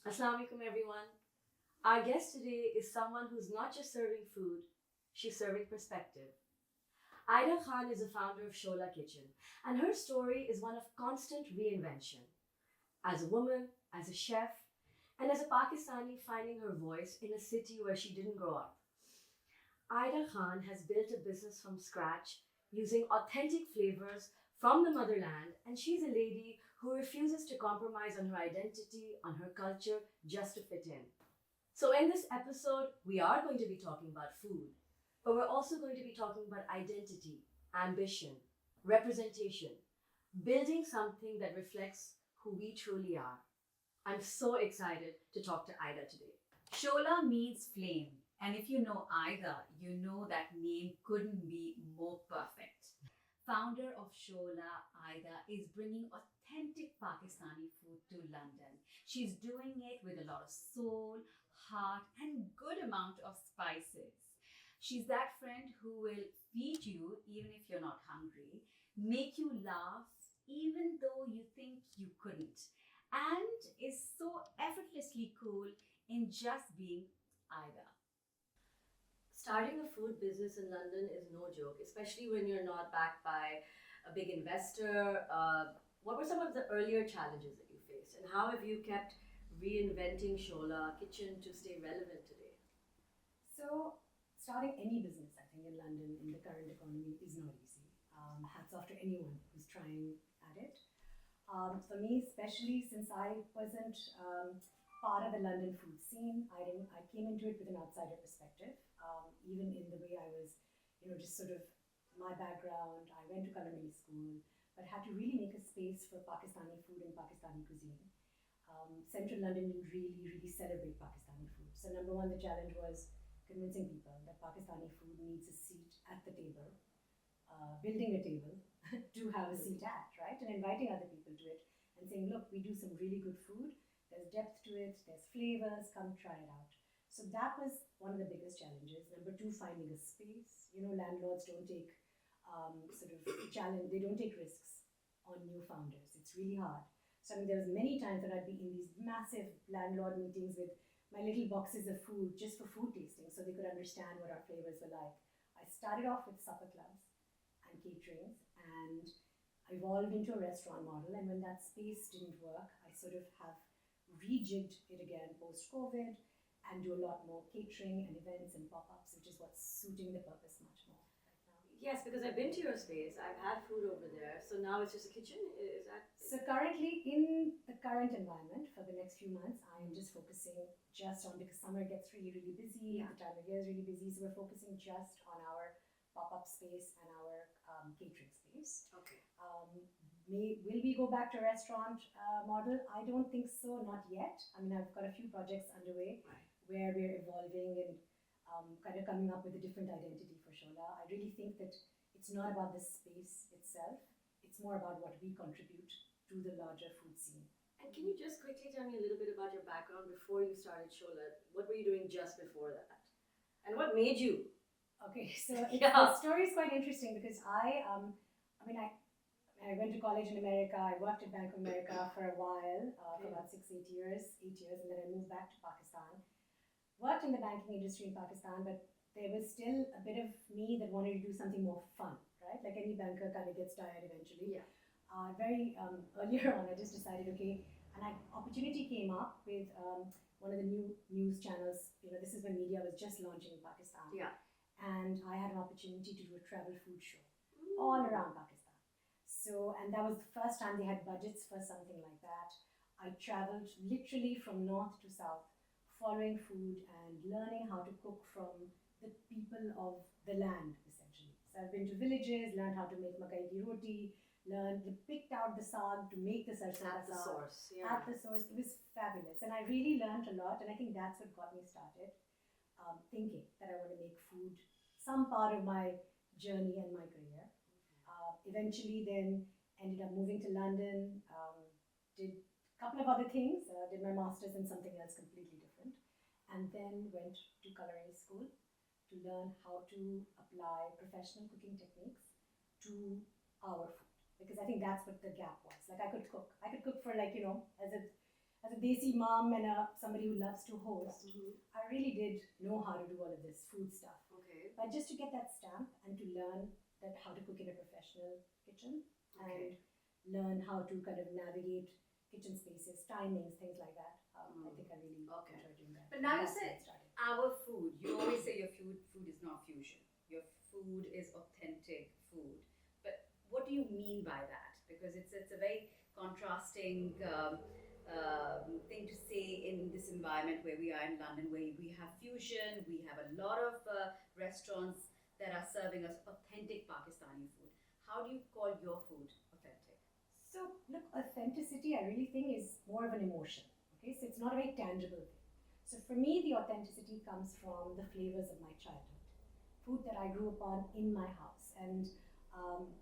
Assalamu alaikum everyone. Our guest today is someone who's not just serving food, she's serving perspective. Aida Khan is the founder of Shola Kitchen, and her story is one of constant reinvention. As a woman, as a chef, and as a Pakistani finding her voice in a city where she didn't grow up. Aida Khan has built a business from scratch using authentic flavors from the motherland, and she's a lady who refuses to compromise on her identity, on her culture, just to fit in. So, in this episode, we are going to be talking about food, but we're also going to be talking about identity, ambition, representation, building something that reflects who we truly are. I'm so excited to talk to Aida today. Shola means flame. And if you know Aida, you know that name couldn't be more perfect. Founder of Shola, Aida is bringing authentic Pakistani food to London. She's doing it with a lot of soul, heart, and good amount of spices. She's that friend who will feed you even if you're not hungry, make you laugh even though you think you couldn't, and is so effortlessly cool in just being Aida. Starting a food business in London is no joke, especially when you're not backed by a big investor. What were some of the earlier challenges that you faced, and how have you kept reinventing Shola Kitchen to stay relevant today? So, starting any business, I think, in London in the current economy is not easy. Hats off to anyone who's trying at it. For me, especially since I wasn't part of the London food scene, I came into it with an outsider perspective. Even in the way I was, just sort of my background. I went to culinary school, but had to really make a space for Pakistani food and Pakistani cuisine. Central London didn't really celebrate Pakistani food. So number one, the challenge was convincing people that Pakistani food needs a seat at the table, building a table to have a seat at, right? And inviting other people to it and saying, look, we do some really good food. There's depth to it, there's flavors, come try it out. So that was one of the biggest challenges. Number two, finding a space. Landlords don't take they don't take risks on new founders. It's really hard. So there was many times that I'd be in these massive landlord meetings with my little boxes of food just for food tasting so they could understand what our flavors were like. I started off with supper clubs and caterings and evolved into a restaurant model. And when that space didn't work, I sort of have rejigged it again post-COVID and do a lot more catering and events and pop-ups, which is what's suiting the purpose much more right now. Yes, because I've been to your space. I've had food over there. So now it's just a kitchen. Is that? So currently, in the current environment, for the next few months, I am just focusing just on, because summer gets really busy, the time of year is really busy, so we're focusing just on our pop-up space and our catering space. Okay. Will we go back to a restaurant model? I don't think so, not yet. I've got a few projects underway where we're evolving and kind of coming up with a different identity for Shola. I really think that it's not about the space itself. It's more about what we contribute to the larger food scene. And can you just quickly tell me a little bit about your background before you started Shola? What were you doing just before that? And what made you? Okay, so the story is quite interesting because I went to college in America. I worked at Bank of America for a while, for about 8 years, and then I moved back to Pakistan. Worked in the banking industry in Pakistan, but there was still a bit of me that wanted to do something more fun, right? Like any banker kind of gets tired eventually. Yeah. Very earlier on, I just decided, okay, and an opportunity came up with one of the new news channels. This is when media was just launching in Pakistan. Yeah. And I had an opportunity to do a travel food show all around Pakistan. So, and that was the first time they had budgets for something like that. I traveled literally from north to south, following food and learning how to cook from the people of the land, essentially. So I've been to villages, learned how to make makai ki roti, picked out the saag to make the sarson ka At the saag. source, yeah. At the source, it was fabulous. And I really learned a lot, and I think that's what got me started, thinking that I want to make food some part of my journey and my career. Eventually then ended up moving to London, did a couple of other things, did my master's in something else completely different, and then went to culinary school to learn how to apply professional cooking techniques to our food. Because I think that's what the gap was. Like I could cook for as a desi mom and somebody who loves to host, Mhm. I really did know how to do all of this food stuff. Okay. But just to get that stamp and to learn that how to cook in a professional kitchen Okay. and learn how to kind of navigate kitchen spaces, timings, things like that. I think I really Okay. enjoyed doing that. But now you That's said how it started. our food. You always say your food is not fusion. Your food is authentic food. But what do you mean by that? Because it's a very contrasting thing to say in this environment where we are in London, where we have fusion. We have a lot of restaurants that are serving us authentic Pakistani food. How do you call your food authentic? So, look, authenticity, I really think, is more of an emotion. Okay, so it's not a very tangible thing. So, for me, the authenticity comes from the flavors of my childhood, food that I grew up on in my house, and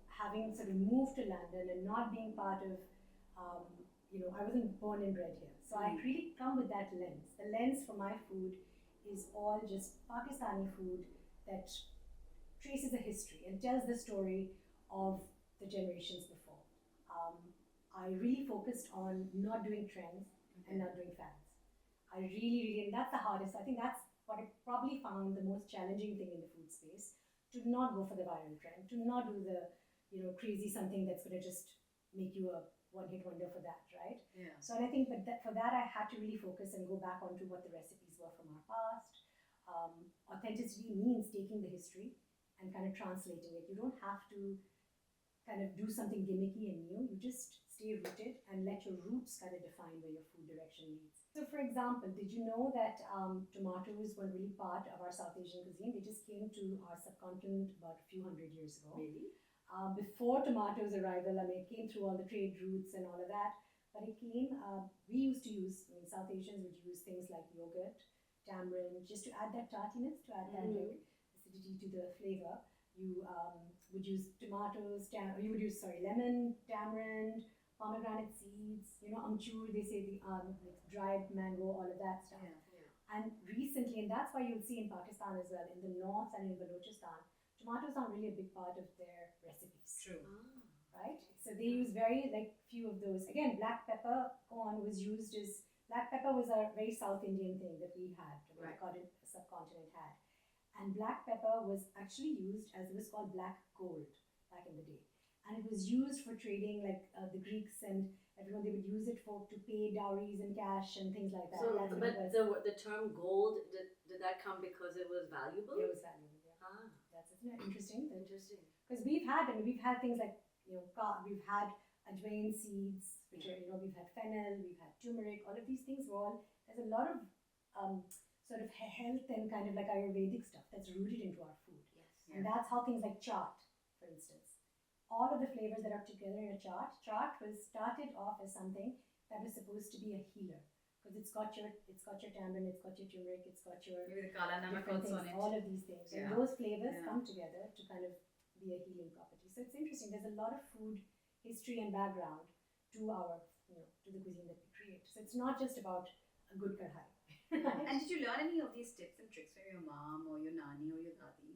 having sort of moved to London and not being part of, I wasn't born and bred here. So, I really come with that lens. The lens for my food is all just Pakistani food that traces a history and tells the story of the generations before. I really focused on not doing trends and not doing fads. I really, and that's the hardest. I think that's what I probably found the most challenging thing in the food space, to not go for the viral trend, to not do the, crazy something that's going to just make you a one-hit wonder for that, right? Yeah. So, and I think, for that, I had to really focus and go back onto what the recipes were from our past. Authenticity means taking the history and kind of translating it. You don't have to kind of do something gimmicky and new. You just stay rooted and let your roots kind of define where your food direction leads. So, for example, did you know that tomatoes were really part of our South Asian cuisine? They just came to our subcontinent about a few hundred years ago. Really? Before tomatoes' arrival, I mean, it came through all the trade routes and all of that. But it came, we used to use, South Asians would use things like yogurt, tamarind, just to add that tartiness, to add that like, acidity to the flavor. You would use tomatoes, you would use, lemon, tamarind, pomegranate seeds, amchur, they say the like dried mango, all of that stuff. Yeah. And recently, and that's why you'll see in Pakistan as well, in the north and in Balochistan, tomatoes aren't really a big part of their recipes. True. Right? So they use very few of those. Again, black pepper corn was used as black pepper was a very South Indian thing that we had, Right. the subcontinent had. And black pepper was actually used as it was called black gold back in the day. And it was used for trading, like the Greeks and everyone, they would use it to pay dowries and cash and things like that. So, That's but the term gold, did that come because it was valuable? it was valuable. Yeah. Ah, Isn't that interesting? interesting. Because we've had things like, we've had ajwain seeds, which are, we've had fennel, we've had turmeric, all of these things there's a lot of sort of health and kind of like Ayurvedic stuff that's rooted into our food. Yes. And that's how things like chaat, for instance. All of the flavors that are together in a chaat was started off as something that was supposed to be a healer. Because it's got your tamarind, it's got your turmeric, it's got your Maybe the kala namak different also on things, it. all of these things. Yeah. And those flavors Yeah. come together to kind of be a healing property. So it's interesting. There's a lot of food history and background to our, to the cuisine that we create. So it's not just about a good kadhai. And did you learn any of these tips and tricks from your mom or your nani or your dadi?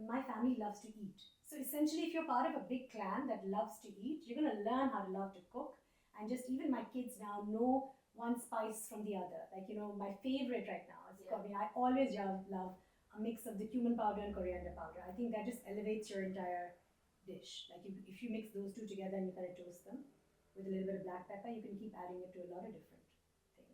My family loves to eat. So essentially, if you're part of a big clan that loves to eat, you're going to learn how to love to cook. And just even my kids now know one spice from the other. Like, my favorite right now is, I always love a mix of the cumin powder and coriander powder. I think that just elevates your entire dish. Like, if you mix those two together and you kind of toast them with a little bit of black pepper, you can keep adding it to a lot of different things.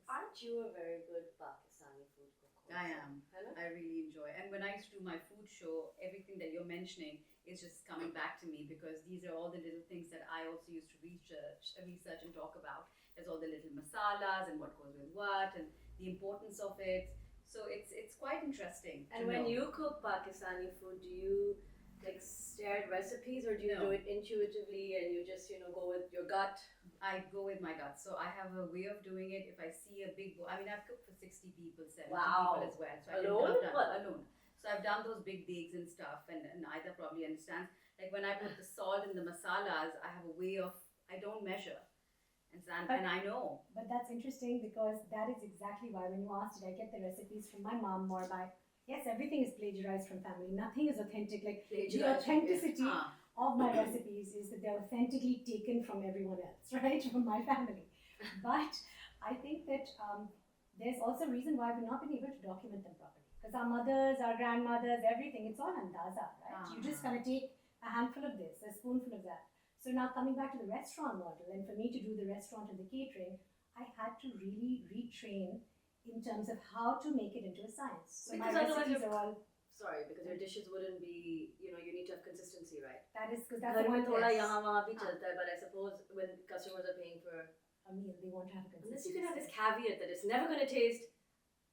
Aren't you a very good Pakistani food cook? I am. I really enjoy. And when I used to do my food show, everything that you're mentioning is just coming back to me, because these are all the little things that I also used to research and talk about. There's all the little masalas and what goes with what and the importance of it. So it's quite interesting. And when you cook Pakistani food, do you stare at recipes, or do you do it intuitively and you just go with your gut? I go with my gut. So I have a way of doing it. If I see a big bowl, I've cooked for 60 people, 70 people as well. So alone. So I've done those big digs and stuff, and Aida probably understands. Like when I put the salt in the masalas, I have a way of, I don't measure. And I know. But that's interesting, because that is exactly why when you asked, did I get the recipes from my mom or yes, everything is plagiarized from family. Nothing is authentic. Like the authenticity of my recipes is that they're authentically taken from everyone else, right? From my family. But I think that there's also a reason why we've not been able to document them properly. Because our mothers, our grandmothers, everything, it's all andaza, right? You just kind of take a handful of this, a spoonful of that. So now coming back to the restaurant model, and for me to do the restaurant and the catering, I had to really retrain in terms of how to make it into a science. So Because my otherwise recipes you're- are all, Sorry, because your dishes wouldn't be, you need to have consistency, right? that is because that's घर the में one थोड़ा test. यहाँ वहाँ भी चलता है, but I suppose when customers are paying for, A meal, they want to have a consistency. unless you can have this caveat that it's never going to taste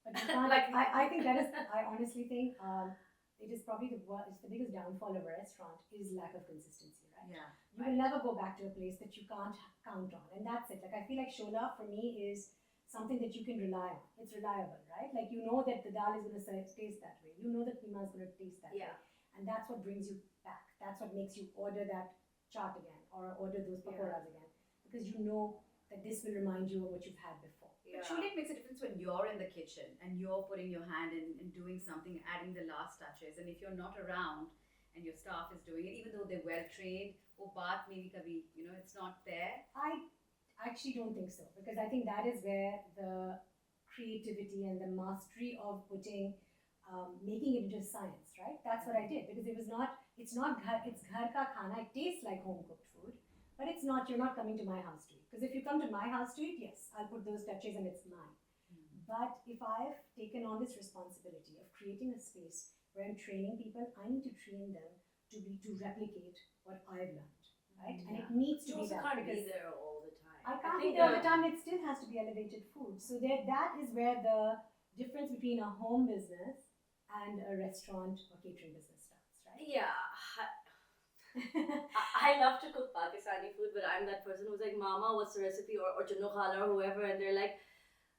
But you can't, like- I think that is, I honestly think it is probably it's the biggest downfall of a restaurant is lack of consistency, right? Yeah. You will never go back to a place that you can't count on, and that's it. Like I feel like Shola for me is something that you can rely on. It's reliable, right? Like you know that the dal is going to taste that way. You know that keema is going to taste that Yeah. way, and that's what brings you back. That's what makes you order that chaat again or order those pakoras again, because you know that this will remind you of what you've had before. But surely it makes a difference when you're in the kitchen and you're putting your hand in and doing something, adding the last touches. And if you're not around and your staff is doing it, even though they're well trained, wo baat maybe kabhi, it's not there. I actually don't think so, because I think that is where the creativity and the mastery of putting, making it into science, right? That's what I did, because it's ghar ka khana. It tastes like home cooked food, but it's not. You're not coming to my house to eat. Because if you come to my house to eat, yes, I'll put those touches and it's mine. But if I've taken on this responsibility of creating a space where I'm training people, I need to train them to replicate what I've learned, right? And it needs to you be also that, can't be because there all the time. I can't think be there all the time. It still has to be elevated food. So that is where the difference between a home business and a restaurant or catering business starts, right? Yeah. I love to cook Pakistani food, but I'm that person who's like, Mama, what's the recipe? Or Chunno Khala or whoever, and they're like,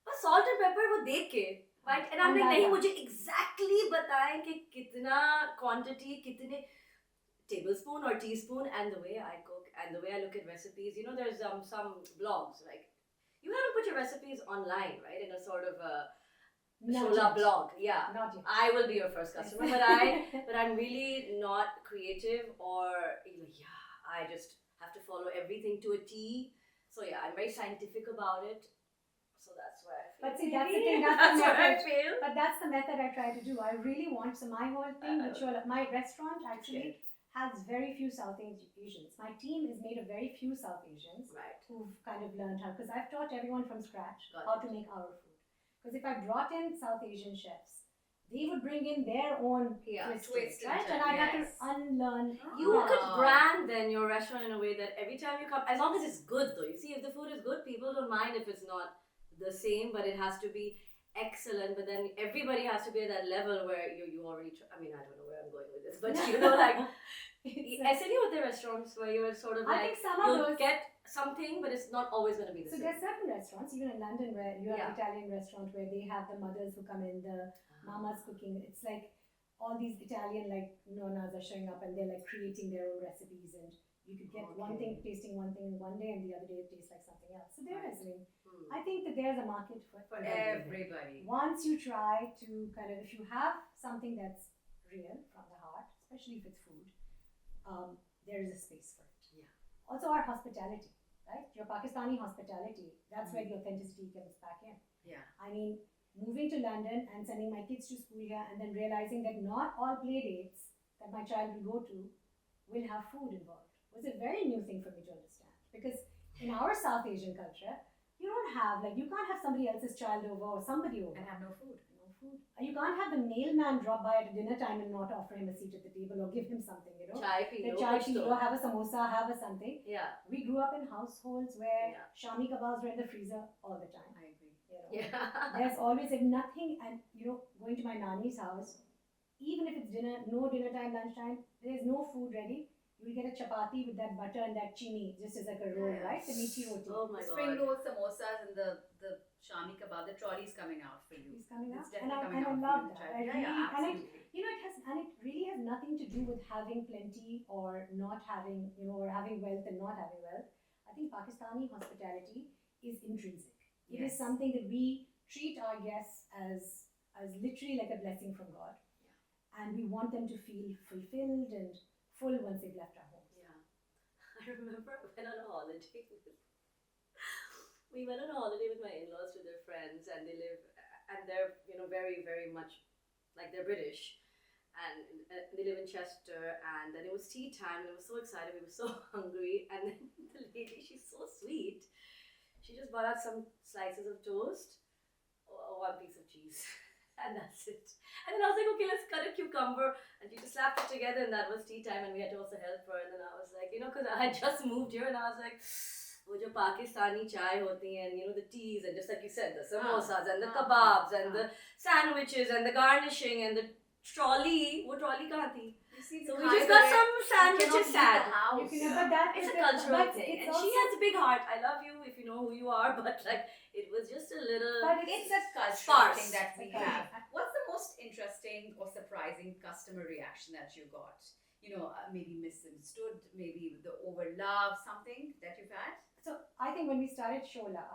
but salt and pepper वो देख के, right? And I'm like, नहीं, मुझे exactly बताएं कि कितना quantity, कितने tablespoon or teaspoon, and the way I cook and the way I look at recipes. There's some blogs, like, you haven't put your recipes online, right? In a sort of a Shola blog, yeah. Not yet. I will be your first customer, but I'm really not creative, or I just have to follow everything to a T. So yeah, I'm very scientific about it. So that's why I feel. But see, that's the thing. That's That's the what I method. feel. But that's the method I try to do. I really want. So my whole thing with Shola, my restaurant actually has very few South Asians. My team is made of very few South Asians, Right. who've kind of learned how. Because I've taught everyone from scratch Got how it. to make our food. Because if I brought in South Asian chefs, they would bring in their own twist, right? And I had to unlearn. You that. could brand then your restaurant in a way that every time you come, as long as it's good though. You see, if the food is good, people don't mind if it's not the same, but it has to be excellent. But then everybody has to be at that level where you already. I mean, I don't know where I'm going with this, but like. I said you with the restaurants where you're sort of I like, think some of you'll those- get something, but it's not always going to be the So same. there's certain restaurants, even in London, where you have Yeah. an Italian restaurant where they have the mothers who come in, the mamas cooking. It's like all these Italian like nonnas are showing up and they're like creating their own recipes, and you could get one thing tasting one thing one day and the other day it tastes like something else. So there is. I think that there's a market for Everybody. Once you try to kind of, if you have something that's real from the heart, especially if it's food, there is a space for it. Yeah. Also our hospitality, right? Your Pakistani hospitality, that's where the authenticity comes back in. Yeah. I mean, moving to London and sending my kids to school here and then realizing that not all play dates that my child will go to will have food involved was a very new thing for me to understand. Because in our South Asian culture, you don't have, like, you can't have somebody else's child over or somebody over. And have no food. No food. You can't have the mailman drop by at dinner time and not offer him a seat at the table or give him something, Chai pee The lo, chai kuch pee to. lo, have a samosa, have a something. Yeah. We grew up in households where Yeah. shami kebabs were in the freezer all the time. I agree. Yeah. There's always like nothing, and going to my nanny's house, even if it's dinner, no dinner time, lunchtime, there's no food ready. You will get a chapati with that butter and that chini, just as like a roll, right? The meaty roti. Oh my Spring god. rolls, samosas, and the shami kebab, the trolley's coming out for you. It's coming out, It's and definitely I coming out love for you. that. Yeah, yeah, absolutely. And it really has nothing to do with having plenty or not having, or having wealth and not having wealth. I think Pakistani hospitality is intrinsic. It is Yes. something that we treat our guests as literally like a blessing from God. And we want them to feel fulfilled and full once they've left our homes. Yeah. I remember I went on a holiday We went on a holiday with my in-laws to their friends, and they're very very much like they're British, and they live in Chester. And then it was tea time, and I was so excited. We were so hungry, and then the lady, she's so sweet. She just brought out some slices of toast, one piece of cheese, and that's it. And then I was like, okay, let's cut a cucumber, and she just slapped it together, and that was tea time, and we had to also help her. And then I was like, because I had just moved here, and I was like, वो जो Pakistani chai होती हैं, and the teas, and just like you said, the samosas and the kebabs and the sandwiches and the garnishing and the trolley. वो trolley कहाँ थी? So we just got some sandwiches. Sad. But It's a cultural thing, and she has a big heart. I love you if you know who you are, but like it was just a little. But it's a cultural sparse thing that we have. What's the most interesting or surprising customer reaction that you got? Maybe misunderstood, maybe the overlove, something that you've had? So I think when we started Shola,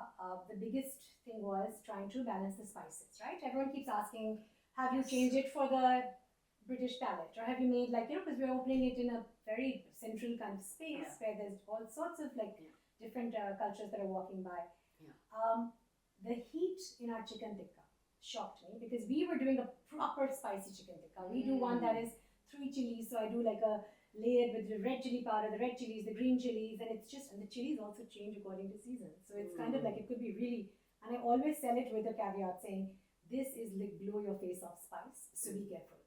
the biggest thing was trying to balance the spices, right? Everyone keeps asking, have you changed it for the British palate, or have you made because we're opening it in a very central kind of space where there's all sorts of different cultures that are walking by. The heat in our chicken tikka shocked me, because we were doing a proper spicy chicken tikka. We do one that is 3 chilies, so I do like a layered with the red chili powder, the red chilies, the green chilies, and the chilies also change according to season. So it's kind of like it could be really, and I always sell it with a caveat saying, this is like blow your face off spice, so be careful.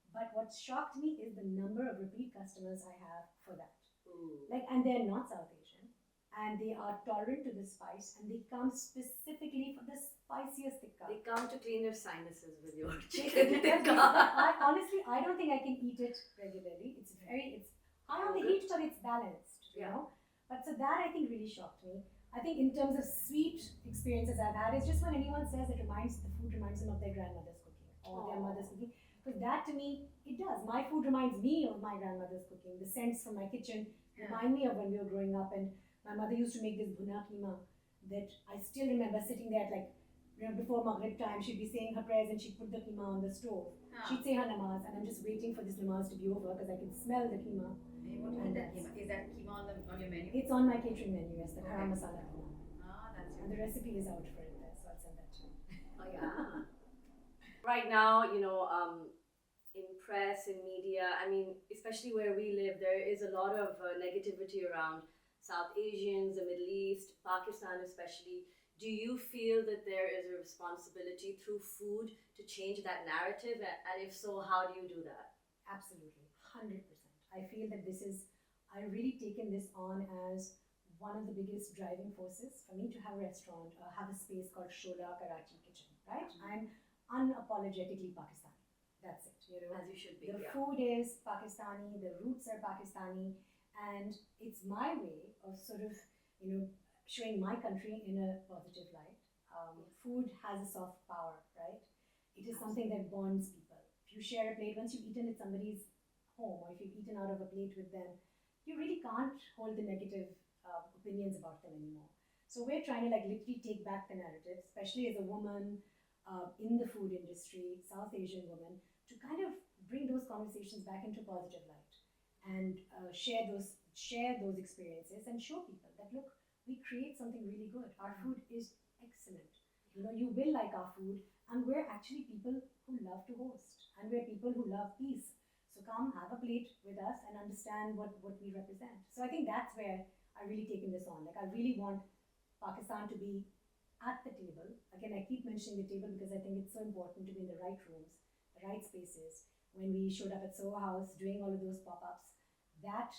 But what shocked me is the number of repeat customers I have for that. And they're not South Asian, and they are tolerant to the spice, and they come specifically for the spiciest tikka. They come to clean their sinuses with your chicken tikka. Honestly, I don't think I can eat it regularly. It's high on the heat, but it's balanced, you know. But so that I think really shocked me. I think in terms of sweet experiences I've had, it's just when anyone says the food reminds them of their grandmother's cooking or their mother's cooking. Because that to me, it does. My food reminds me of my grandmother's cooking. The scents from my kitchen remind me of when we were growing up. And my mother used to make this bhuna keema that I still remember sitting there before Maghrib time. She'd be saying her prayers and she'd put the keema on the stove. She'd say her namaz, and I'm just waiting for this namaz to be over because I can smell the keema. What is that keema? Is that keema on your menu? It's on my catering menu, yes, the garam masala keema. That's and the recipe is out for it there, so I'll send that to you. Oh yeah. Right now, in press, in media, I mean, especially where we live, there is a lot of negativity around South Asians, the Middle East, Pakistan especially. Do you feel that there is a responsibility through food to change that narrative? And if so, how do you do that? Absolutely, 100%. I feel that I've really taken this on as one of the biggest driving forces for me to have a restaurant, have a space called Shola Kitchen, right? I'm unapologetically Pakistani. That's it, As you should be. The food is Pakistani, the roots are Pakistani, and it's my way of sort of, showing my country in a positive light. Food has a soft power, right? It is something that bonds people. If you share a plate, once you've eaten at somebody's home, or if you've eaten out of a plate with them, you really can't hold the negative opinions about them anymore. So we're trying to literally take back the narrative, especially as a woman in the food industry, South Asian woman, to kind of bring those conversations back into positive light and share those experiences and show people that look, we create something really good. Our food is excellent. You will like our food, and we're actually people who love to host, and we're people who love peace. So come have a plate with us and understand what we represent. So I think that's where I've really taken this on. I really want Pakistan to be at the table. Again, I keep mentioning the table because I think it's so important to be in the right rooms, the right spaces. When we showed up at Soho House doing all of those pop-ups, that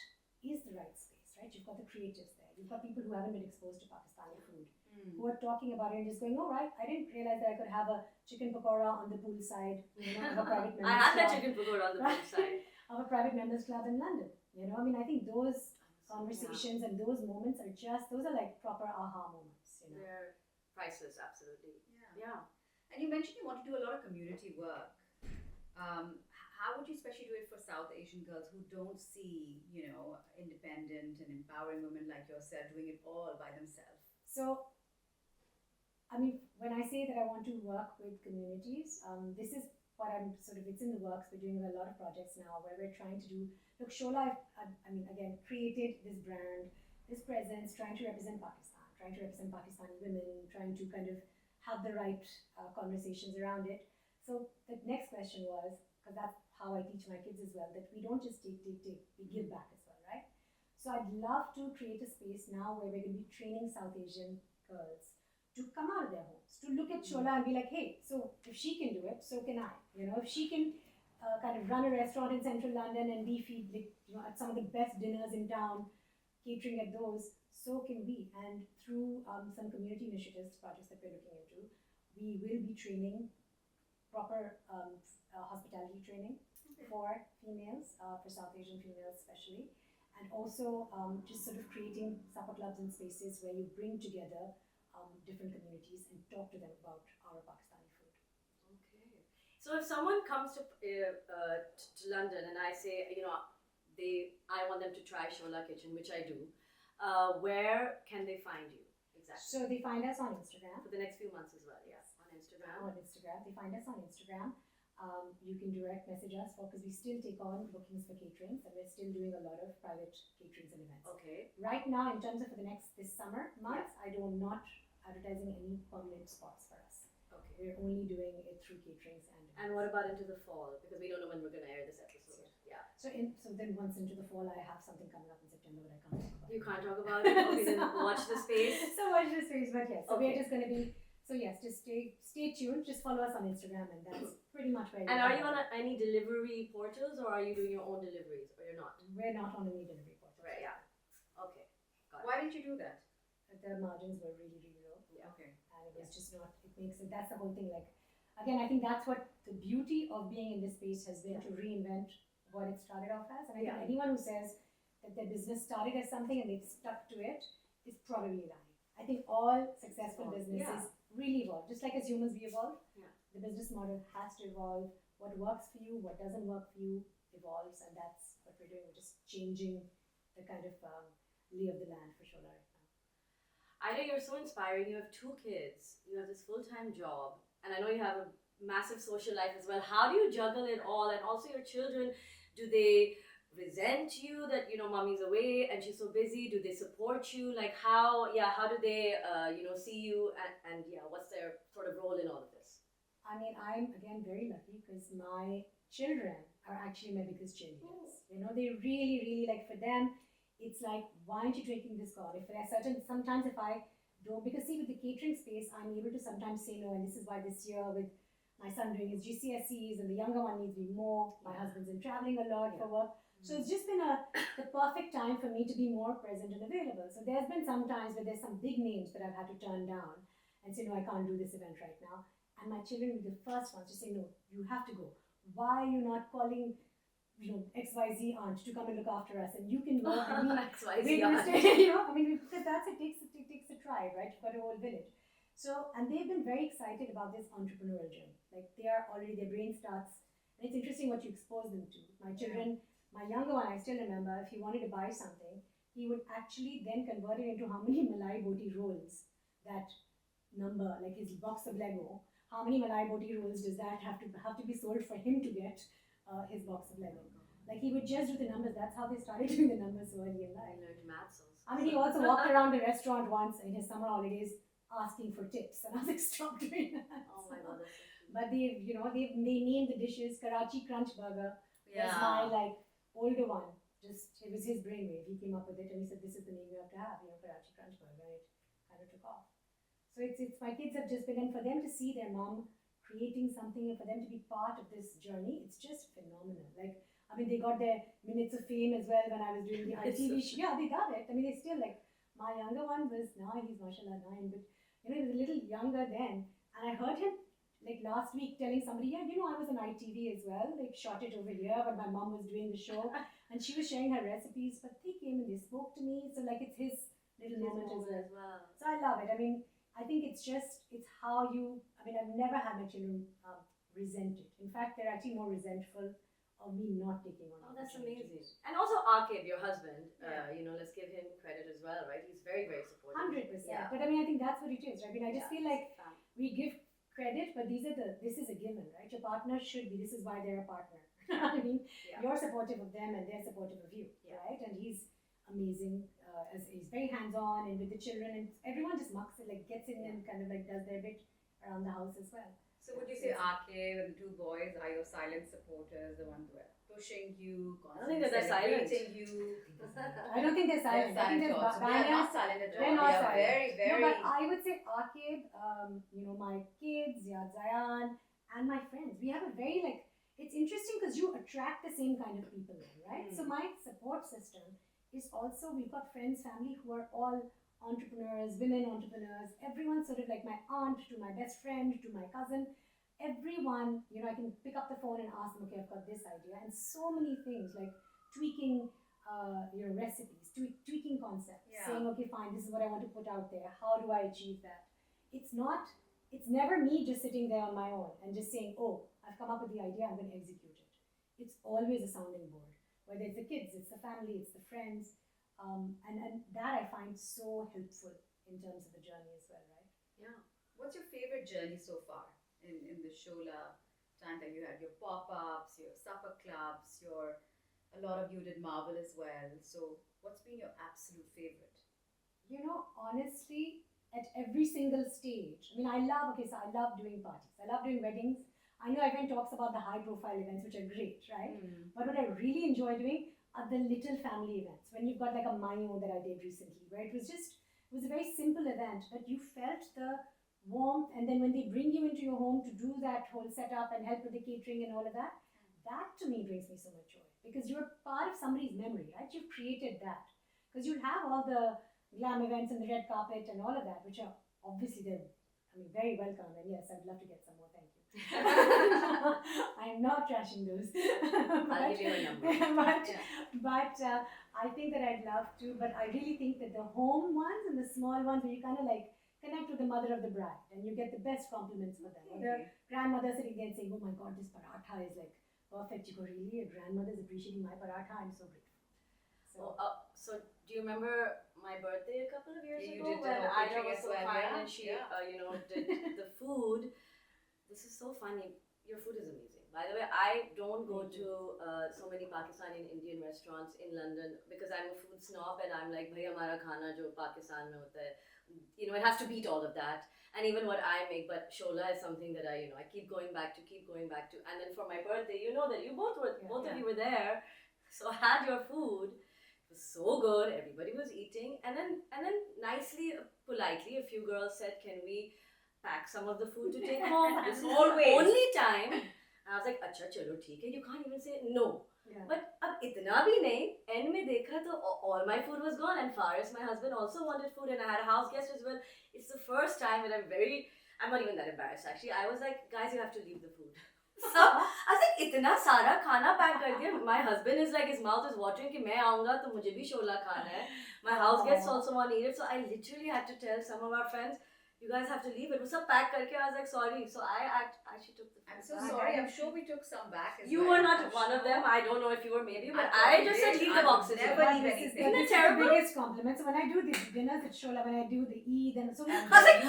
is the right space, right? You've got the creatives there. You've got people who haven't been exposed to Pakistani food, who are talking about it and just going, oh, right, I didn't realize that I could have a chicken pakora on the poolside, of a private members I had that club. chicken pakora on the poolside. Of a private members club in London. I think those conversations and those moments are those are like proper aha moments. They're priceless, absolutely. Yeah. And you mentioned you want to do a lot of community work. How would you especially do it for South Asian girls who don't see, independent and empowering women like yourself doing it all by themselves? So, I mean, when I say that I want to work with communities, this is what it's in the works. We're doing a lot of projects now where we're trying to do, Shola, again, created this brand, this presence, trying to represent Pakistan, trying to represent Pakistani women, trying to kind of have the right conversations around it. So the next question was, because that's how I teach my kids as well, that we don't just take, we give back as well, right? So I'd love to create a space now where we're going to be training South Asian girls to come out of their homes, to look at Shola and be like, hey, so if she can do it, so can I. You know, if she can kind of run a restaurant in central London and we feed, like, you know, at some of the best dinners in town, catering at those, so can we. And through some community initiatives, projects that we're looking into, we will be training proper hospitality training for females, for South Asian females especially, and also just sort of creating supper clubs and spaces where you bring together different communities and talk to them about our Pakistani food. Okay. So if someone comes to London and I say, you know, I want them to try Shola Kitchen, which I do, where can they find you exactly? So they find us on Instagram. For the next few months as well, yes, on Instagram. On Instagram, they find us on Instagram. You can direct message us because we still take on bookings for caterings and we're still doing a lot of private caterings and events. Okay. Right now, in terms of for this summer months, I do not advertising any permanent spots for us. Okay. We're only doing it through caterings and events. And what about into the fall? Because we don't know when we're going to air this episode. Yeah. So then once into the fall, I have something coming up in September that I can't talk about. You can't talk about it? Okay, then watch the space. So watch the space, but yes. So Okay. we're just going to be, so yes, just stay tuned. Just follow us on Instagram and that's pretty much where And are you on any delivery portals or are you doing your own deliveries or you're not? We're not on any delivery portal. Right, yeah. Okay. Got it. Why did you do that? The margins were really, really low. Yeah. Okay. And it was just not, it makes it, that's the whole thing. Like, again, I think that's what the beauty of being in this space has been, to reinvent what it started off as. And I think anyone who says that their business started as something and they've stuck to it is probably lying. I think all successful businesses really evolve. Just like as humans we evolve, the business model has to evolve. What works for you, what doesn't work for you evolves, and that's what we're doing. We're just changing the kind of lay of the land for Shola right now. Aida, you're so inspiring. You have 2 kids. You have this full-time job. And I know you have a massive social life as well. How do you juggle it all? And also your children, do they resent you that, you know, mommy's away and she's so busy? Do they support you? Like how do they, you know, see you and what's their sort of role in all of this? I mean, I'm again very lucky because my children are actually my biggest cheerleaders. You know, they really, really, like, for them, it's like, why aren't you taking this call? If there are sometimes if I don't, because see, with the catering space, I'm able to sometimes say no, and this is why this year with my son doing his GCSEs and the younger one needs me more. My husband's been traveling a lot for work. So it's just been the perfect time for me to be more present and available. So there's been some times where there's some big names that I've had to turn down and say, no, I can't do this event right now. And my children will be the first ones to say, no, you have to go. Why are you not calling, you know, XYZ aunt to come and look after us? And you can go. I mean, XYZ aunt. you know, I mean, because it takes a tribe, right? You've got a whole village. So, and they've been very excited about this entrepreneurial journey. Like they are already, their brain starts, and it's interesting what you expose them to. My children, my younger one, I still remember, if he wanted to buy something, he would actually then convert it into how many Malai Boti rolls, that number, like his box of Lego, how many Malai Boti rolls does that have to be sold for him to get his box of Lego? Like he would just do the numbers. That's how they started doing the numbers so early in life. I learned maths also. I mean, he also walked around the restaurant once in his summer holidays asking for tips, and I was like, stop doing that. Oh my God, that's so cute. But they named the dishes Karachi Crunch Burger. That's my older one. Just it was his brainwave. He came up with it, and he said, "This is the name you have to have." You know, Karachi Crunch Burger. And it kind of took off. So it's my kids have just been, and for them to see their mom creating something, and for them to be part of this journey, it's just phenomenal. Like, I mean, they got their minutes of fame as well when I was doing the ITV show. Yeah, they love it. I mean, they still like. My younger one was now he's mashallah 9, but you know he was a little younger then, and I heard him like last week telling somebody, yeah, you know, I was on ITV as well, like shot it over here, but my mom was doing the show, and she was sharing her recipes. But they came and they spoke to me, so like it's his little moment as well. So I love it. I mean, I think it's how you. I mean, I've never had my children resent it. In fact, they're actually more resentful of me not taking on. Oh, that's amazing. And also Akib, your husband, you know, let's give him credit as well, right? He's very, very supportive. 100%. But I mean, I think that's what it is. Right? I mean, I just feel like we give credit, but this is a given, right? Your partner should be. This is why they're a partner. I mean, you're supportive of them and they're supportive of you, right? And he's amazing. As he's very hands-on and with the children, and everyone just mucks it, like gets in and kind of like does their bit around the house as well. So would you say Arcade and the two boys are your silent supporters, the ones who are pushing you, I don't think that they're silent. celebrating you? I don't think they're silent. I think They're silent also. They're not silent at all. They're not They are silent. very, very. No, but I would say Arcade, my kids, Zayan, and my friends. We have a very it's interesting because you attract the same kind of people, right? So my support system is also, we've got friends, family who are all entrepreneurs, women entrepreneurs. Everyone sort of like my aunt to my best friend to my cousin. Everyone, I can pick up the phone and ask them, okay, I've got this idea, and so many things like tweaking, recipes, tweaking concepts, saying, okay, fine, this is what I want to put out there. How do I achieve that? It's never me just sitting there on my own and just saying, oh, I've come up with the idea, I'm going to execute it. It's always a sounding board, whether it's the kids, it's the family, it's the friends, and that I find so helpful in terms of the journey as well, right? Yeah. What's your favorite journey so far in the Shola time that you had your pop-ups, your supper clubs, a lot of you did Marvel as well. So what's been your absolute favorite? Honestly, at every single stage, I love doing parties. I love doing weddings. I know everyone talks about the high-profile events, which are great, right? But what I really enjoy doing are the little family events. When you've got like a Mayo that I did recently, where it was a very simple event, but you felt the warmth, and then when they bring you into your home to do that whole setup and help with the catering and all of that, that to me brings me so much joy, because you're part of somebody's memory, right? You've created that. Because you'll have all the glam events and the red carpet and all of that, which are obviously very welcome, and yes, I'd love to get some more, thank you. I'm not trashing those. I'll give you a number. But I think that I'd love to, but I really think that the home ones and the small ones where you kind of like connect with the mother of the bride and you get the best compliments for them. Or the grandmother sitting there and saying, oh my God, this paratha is like perfect. You go, really? A grandmother's appreciating my paratha? I'm so grateful. So do you remember my birthday a couple of years ago did when the Aida catering was as so well, kind yeah? and she did the food? This is so funny. Your food is amazing. By the way, I don't go to so many Pakistani and Indian restaurants in London because I'm a food snob and I'm like, bhai hamara khana jo Pakistan mein hota hai. It has to beat all of that. And even what I make, but Shola is something that I keep going back to. And then for my birthday, that you both of you were there. So I had your food. It was so good. Everybody was eating. And then nicely, politely, a few girls said, can we pack some of the food to take home? This is the only time. And I was like, acha, chalo, theek hai. You can't even say no. Yeah. But ab itna bhi nahi. End mein dekha to all my food was gone, and Faris, my husband, also wanted food, and I had a house guest as well. It's the first time that I'm not even that embarrassed actually. I was like, guys, you have to leave the food. So I was like, itna sara khana pack kar diya. My husband is like, his mouth is watering ki main aunga to mujhe bhi Shola khana hai. My house guests also want to eat it. So I literally had to tell some of our friends, you guys have to leave it. It was a pack karke. I was like, sorry. So I actually took the food. I'm so sorry. I'm sure we took some back as You well. were not one of them. I don't know if you were, maybe, but I just said leave the boxes. Never leave anything. Isn't it terrible? The biggest compliment. So when I do the dinners at Shola, when I do the Eid and so I was like,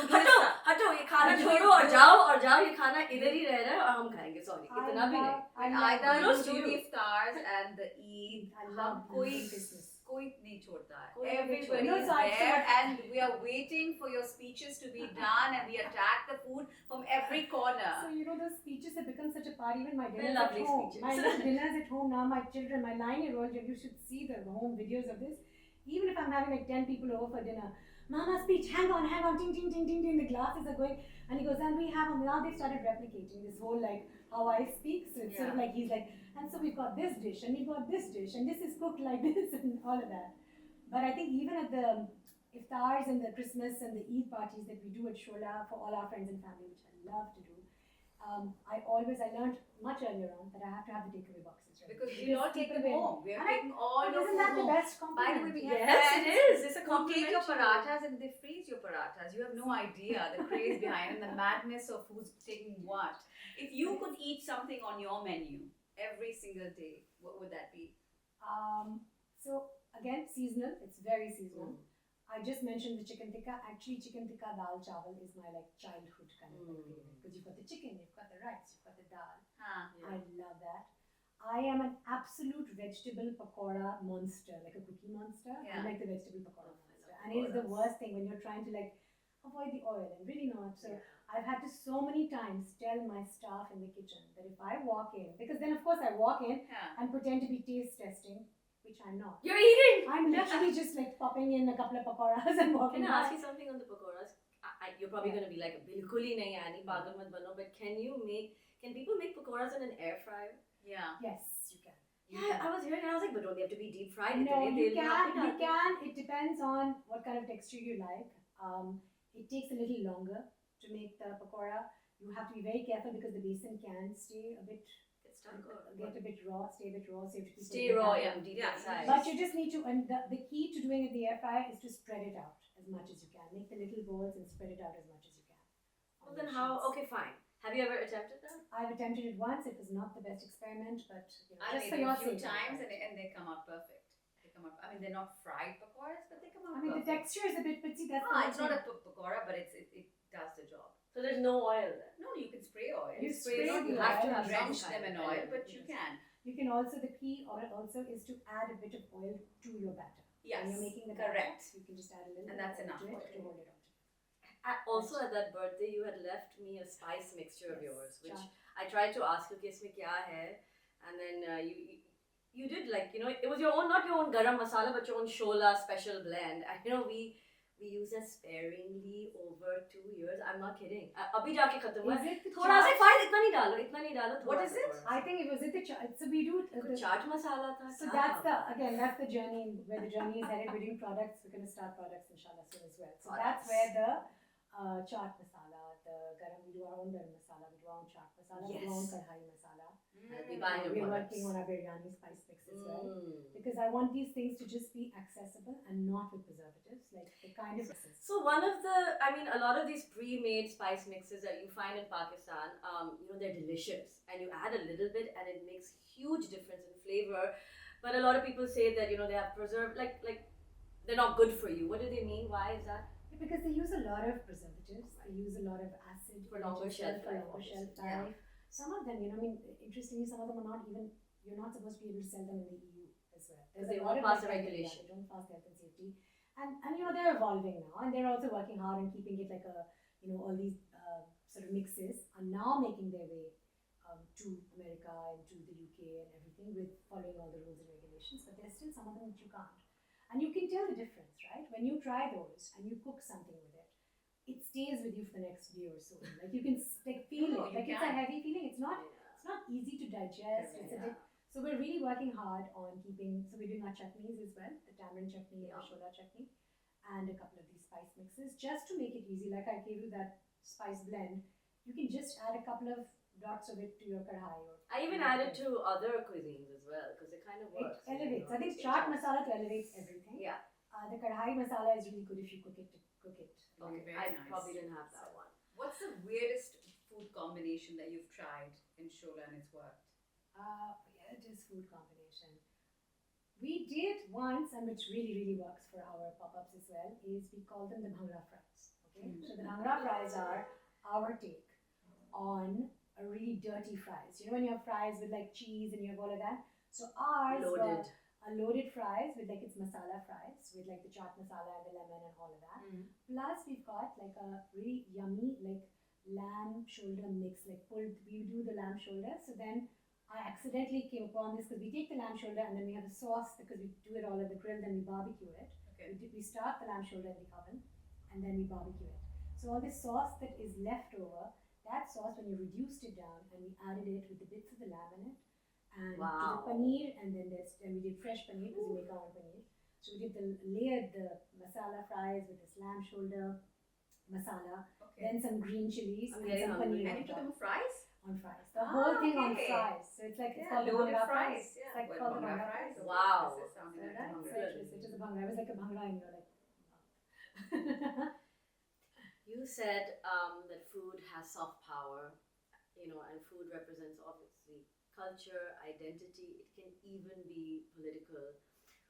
हटो ये खाना छोड़ो और जाओ ये खाना इधर ही रह रहा है और हम खाएंगे. Sorry, इतना भी नहीं. And Aida, you do the iftars and the Eid. I love Christmas. कोई नहीं छोड़ता है. कोई नहीं Everybody छोड़ता. is there and we are waiting for your speeches to be done and we attack the food from every corner. So those speeches have become such a part. Even my dinners They're lovely at home. speeches. My dinners at home now. My children, my 9-year-old, you should see the home videos of this. Even if I'm having like 10 people over for dinner, Mama speech, hang on, ting, ting, ting, ting, ting. The glasses are going, and he goes, and we have them. Now they've started replicating this whole like how I speak. So it's sort of like he's like, and so we've got this dish, and we've got this dish, and this is cooked like this, and all of that. But I think even at the iftars and the Christmas and the Eid parties that we do at Shola for all our friends and family, which I love to do, I learned much earlier on that I have to have the takeaway boxes. Right? Because we all take them home. We are taking all your Isn't food that the home. best By the way, compliment? we have Yes, friends it is. It's a who compliment. take your parathas and they freeze your parathas. You have no idea the craze behind and the madness of who's taking what. If you could eat something on your menu every single day, what would that be? So again, seasonal. It's very seasonal. I just mentioned the chicken tikka. Actually, chicken tikka dal chawal is my like childhood kind of favorite, because you've got the chicken, you've got the rice, you've got the dal. I love that. I am an absolute vegetable pakora monster, like a cookie monster. Yeah. I'm like the vegetable pakora Oh, I monster. love And it is the pakoras. worst thing when you're trying to like avoid the oil and really not. So Yeah. I've had to so many times tell my staff in the kitchen that if I walk in, because then of course I walk in Yeah. and pretend to be taste testing, which I'm not. You're eating! I'm literally just like popping in a couple of pakoras and walking Can I ask back. you something on the pakoras? You're probably Yeah. going to be like, bilkul hi nahi Annie, pagal mat bano, but can people make pakoras in an air fryer? Yeah. Yes, you can. You Yeah, can. I was hearing and I was like, but don't they have to be deep fried? No, Itne you tel mein can. aap You hi dalte? can. It depends on what kind of texture you like. It takes a little longer to make the pakora. You have to be very careful because the basin can stay a bit, Get stuck or get a bit raw, stay a bit raw. So you have to keep stay it raw, back. yeah, deep Yeah. inside. But you just need to, and the key to doing it in the air fryer is to spread it out as much as you can. Make the little balls and spread it out as much as you can. Well, then how? Okay, fine. Have you ever attempted that? I've attempted it once. It was not the best experiment, but you know, I just made for them your a few sake. times and they come out perfect. They come out. I mean, they're not fried pakoras, but they come out I mean, the perfect. texture is a bit, but see, that's No, the it's whole not a thing. pakora, but it does the job. So there's no oil there. No, you can spray oil. You spray spray it, the you have to oil have and drench some them kind in of oil, oil. but you can. You can also, the key also is to add a bit of oil to your batter. Yes, When you're making the correct. batter, you can just add a little And bit that's of oil enough to it oil. to hold it on. Also at that birthday, you had left me a spice mixture of Yes, yours, which chaat. I tried to ask you, कि इसमें क्या है? And then you did like, it was your own, not your own garam masala, but your own Shola special blend. And we used it sparingly over 2 years. I'm not kidding. अभी जाके खत्म हुआ. Is it the थोड़ा सा chaat? fine, इतना नहीं डालो. What थोड़ा is सा, it? थोड़ा सा. I think it was it the chaat. So we do कुछ चाट मसाला था. So क्या that's था? that's the journey where the journey is headed. We're doing products. We're going to start products inshallah soon as well. So Products. that's where the chaat masala, the garam, we do our own garam masala, we do our own chaat masala, we do our own Yes. kadhai masala. I'll be buying your We're products. working on our biryani spice mix as well. Mm. Because I want these things to just be accessible and not with preservatives, like the kind of So one of a lot of these pre-made spice mixes that you find in Pakistan, they're delicious, and you add a little bit, and it makes huge difference in flavor. But a lot of people say that they have preserved, like they're not good for you. What do they mean? Why is that? because they use a lot of preservatives, they use a lot of acid For longer which is shelf for life, longer shelf obviously. Yeah. life. Some of them, interestingly, some of them are not even, you're not supposed to be able to sell them in the EU as well. Because There's they a lot won't of pass the regulation. regulation. They don't pass the health and safety. And they're evolving now, and they're also working hard on keeping it like all these sort of mixes are now making their way to America and to the UK and everything with following all the rules and regulations, but there's still some of them that you can't. And you can tell the difference, right? When you try those and you cook something with it, it stays with you for the next day or so. Like you can feel No, it. you Like it's a can. heavy feeling. It's not easy to digest. It's a bit. So we're really working hard on keeping. So we're doing our chutneys as well, the tamarind chutney and the shola chutney, and a couple of these spice mixes just to make it easy. Like I gave you that spice blend, you can just add a couple of dots of it to your kadhai. I even added to other cuisines as well because it kind of It works. elevates. I think It chaat helps. masala elevates everything. Yeah. The kadhai masala is really good if you cook it. Okay, Very I nice. probably didn't have that one. What's the weirdest food combination that you've tried in Shola and it's worked? Weirdest food combination. We did once, and which really, really works for our pop-ups as well, is we call them the bhangra fries. Okay, so the bhangra fries are our take on a really dirty fries. When you have fries with like cheese and you have all of that. So ours Loaded. are loaded fries with like it's masala fries with like the chaat masala and the lemon and all of that. Plus we've got like a really yummy like lamb shoulder mix, like we do the lamb shoulder. So then I accidentally came upon this because we take the lamb shoulder and then we have a sauce because we do it all at the grill, then we barbecue it. Okay. We start the lamb shoulder in the oven and then we barbecue it. So all this sauce that is left over, that sauce when you reduced it down and we added it with the bits of the lamb in it and to Wow. the paneer, and then we did fresh paneer because we make our own paneer. So we did layered the masala fries with this lamb shoulder masala, Okay. then some green chilies I'm and getting some hungry. paneer And you put them on fries? on fries. The whole thing on okay. fries. So it's like it's Yeah, called the loaded bhangra fries. It's Yeah, like well, called the bhangra bhangra fries. fries. Wow. This is sounding like Right? bhangra. So it was a bhangra. It was like a bhangra in your like mouth. You said that food has soft power, and food represents obviously culture, identity. It can even be political.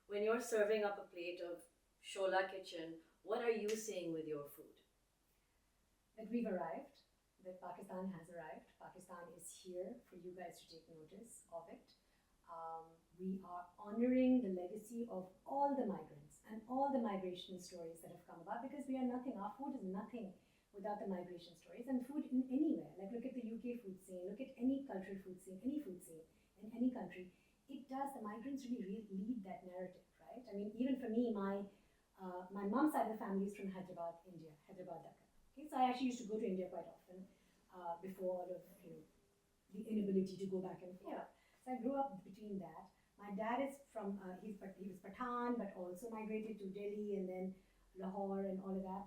When you're serving up a plate of Shola Kitchen, what are you saying with your food? That we've arrived, that Pakistan has arrived. Pakistan is here for you guys to take notice of it. we are honoring the legacy of all the migrants and all the migration stories that have come about, because we are nothing. Our food is nothing without the migration stories, and food in anywhere. Like look at the UK food scene, look at any cultural food scene, any food scene in any country. It does. The migrants really lead that narrative, right? I mean, even for me, my mom's side of the family is from Hyderabad, India, Hyderabad, Dhaka. Okay, so I actually used to go to India quite often before all of the inability to go back and forth. So I grew up between that. My dad is from he was Pathan, but also migrated to Delhi and then Lahore and all of that.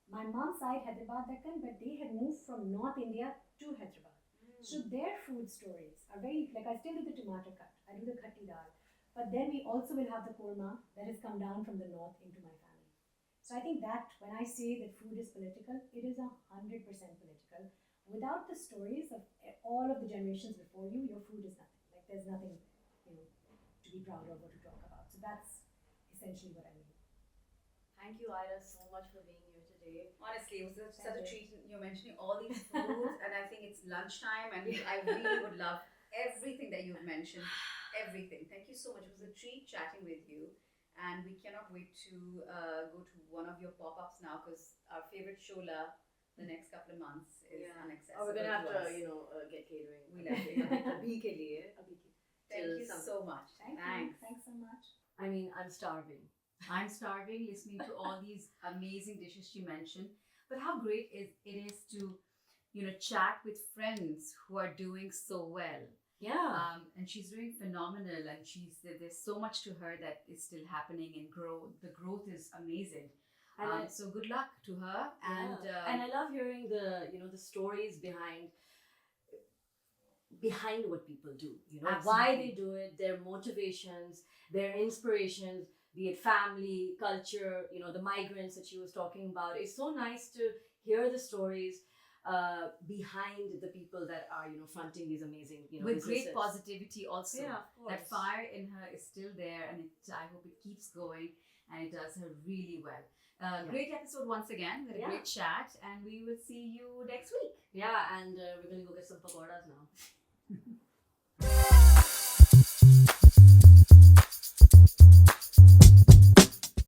My mom's side Hyderabad, Deccan, but they had moved from North India to Hyderabad. So their food stories are very, like I still do the tomato cut, I do the khatti dal, but then we also will have the korma that has come down from the north into my family. So I think that when I say that food is political, it is 100% political. Without the stories of all of the generations before you, your food is nothing. Like there's nothing, to be proud of or to talk about. So that's essentially what I mean. Thank you, Aida, so much for being here today. Honestly, it was such a treat. You're mentioning all these foods, and I think it's lunchtime, and I really would love everything that you've mentioned. Everything. Thank you so much. It was a treat chatting with you, and we cannot wait to go to one of your pop-ups now, because our favorite Shola, the next couple of months, is inaccessible. Oh, we're gonna have to, us. get catering. We'll have to. Abhi ke liye. Thank you so much. Thanks so much. I mean, I'm starving. I'm starving listening to all these amazing dishes she mentioned. But how great it is to, chat with friends who are doing so well. Yeah. And she's doing phenomenal, and there's so much to her that is still happening, and the growth is amazing. And so good luck to her. And I love hearing the stories behind what people do, why they do it, their motivations, their inspirations, be it family, culture, the migrants that she was talking about. It's so nice to hear the stories behind the people that are, fronting these amazing, with businesses. great positivity also. Yeah, of course. That fire in her is still there, and I hope it keeps going, and it does her really well. Great episode once again. We had a great chat, and we will see you next week. Yeah, and we're going to go get some pakoras now.